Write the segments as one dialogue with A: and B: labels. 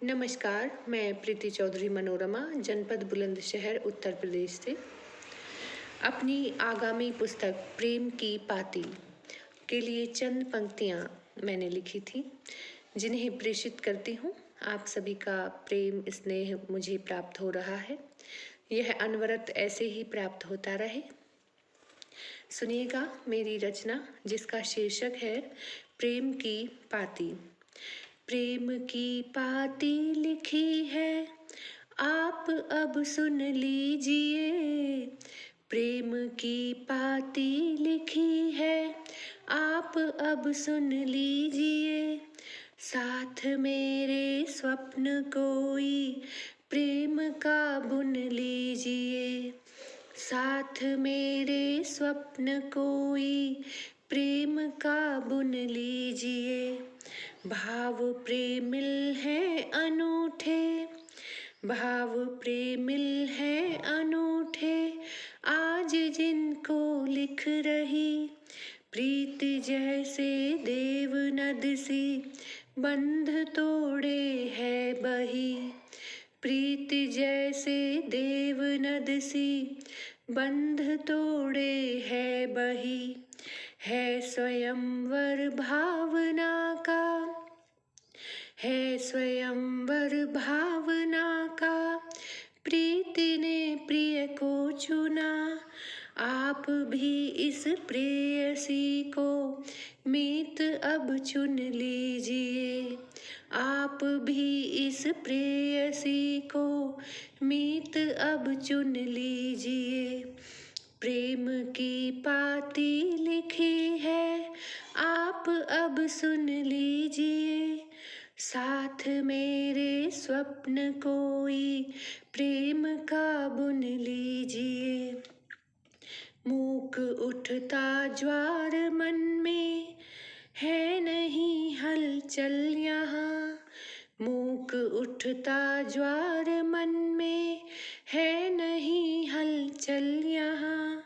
A: नमस्कार, मैं प्रीति चौधरी मनोरमा, जनपद बुलंदशहर, उत्तर प्रदेश से अपनी आगामी पुस्तक प्रेम की पाती के लिए चंद पंक्तियाँ मैंने लिखी थी, जिन्हें प्रेषित करती हूँ। आप सभी का प्रेम स्नेह मुझे प्राप्त हो रहा है। यह अनवरत ऐसे ही प्राप्त होता रहे। सुनिएगा मेरी रचना, जिसका शीर्षक है प्रेम की पाती। प्रेम की पाती लिखी है, आप अब सुन लीजिए। प्रेम की पाती लिखी है, आप अब सुन लीजिए। साथ मेरे स्वप्न कोई प्रेम का बुन लीजिए। साथ मेरे स्वप्न कोई प्रेम का बुन लीजिए। भाव प्रेमिल हैं अनूठे, भाव प्रेमिल हैं अनूठे, आज जिनको लिख रही। प्रीत जैसे देव नद सी बंध तोड़े है बही। प्रीत जैसे देव नद सी बंध तोड़े है बही। है स्वयंवर भावना का, है स्वयंवर भावना का, प्रीति ने प्रिय को चुना। आप भी इस प्रेयसी को मीत अब चुन लीजिए। आप भी इस प्रेयसी को मीत अब चुन लीजिए। प्रेम की पाती लिखी है, आप अब सुन लीजिए। साथ मेरे स्वप्न कोई प्रेम का बुन लीजिए। मूक उठता ज्वार मन में, है नहीं हलचल यहाँ। मूक उठता ज्वार मन में, है नहीं हलचल यहाँ।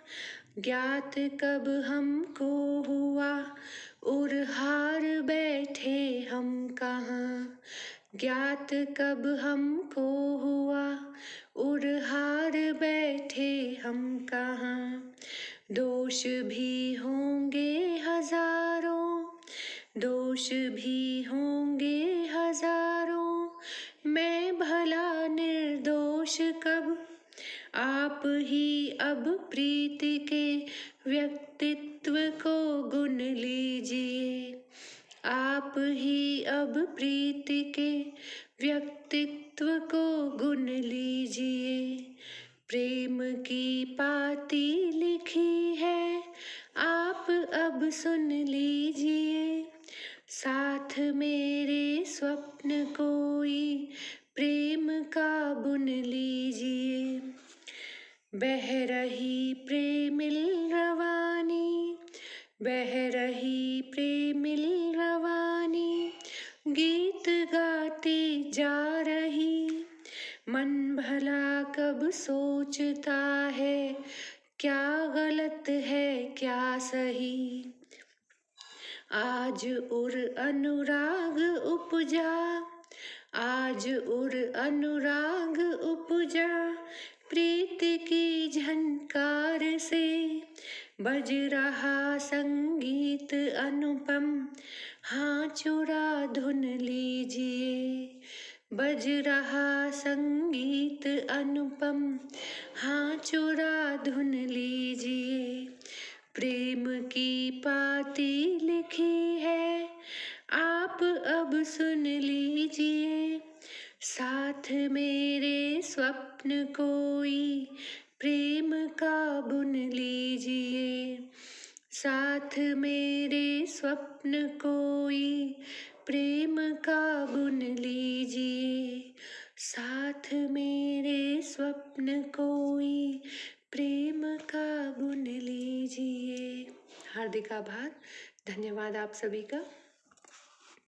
A: ज्ञात कब हमको हुआ, उर हार बैठे हम कहाँ। ज्ञात कब हमको हुआ, उर हार बैठे हम कहाँ। दोष भी होंगे हजारों, दोष भी होंगे हजारों, मैं भला निर्दोष कब। आप ही अब प्रीति के व्यक्तित्व को गुन लीजिए। आप ही अब प्रीति के व्यक्तित्व को गुन लीजिए। प्रेम की पाती लिखी है, आप अब सुन लीजिए। साथ मेरे स्वप्न कोई प्रेम का बुन लीजिए। बह रही प्रेमिल रवानी, बह रही प्रेमिल रवानी, गीत गाती जा रही। मन भला कब सोचता है, क्या गलत है क्या सही। आज उर अनुराग उपजा, आज उर अनुराग उपजा, प्रीत की झनकार से। बज रहा संगीत अनुपम, हाँ चुरा धुन लीजिए। बज रहा संगीत अनुपम, हाँ चुरा धुन लीजिए। प्रेम की पाती लिखी है, आप अब सुन लीजिए। साथ मेरे स्वप्न कोई प्रेम का बुन लीजिए। साथ मेरे स्वप्न कोई प्रेम का बुन लीजिए। साथ मेरे स्वप्न कोई प्रेम का बुन लीजिए। हार्दिक आभार, धन्यवाद आप सभी का।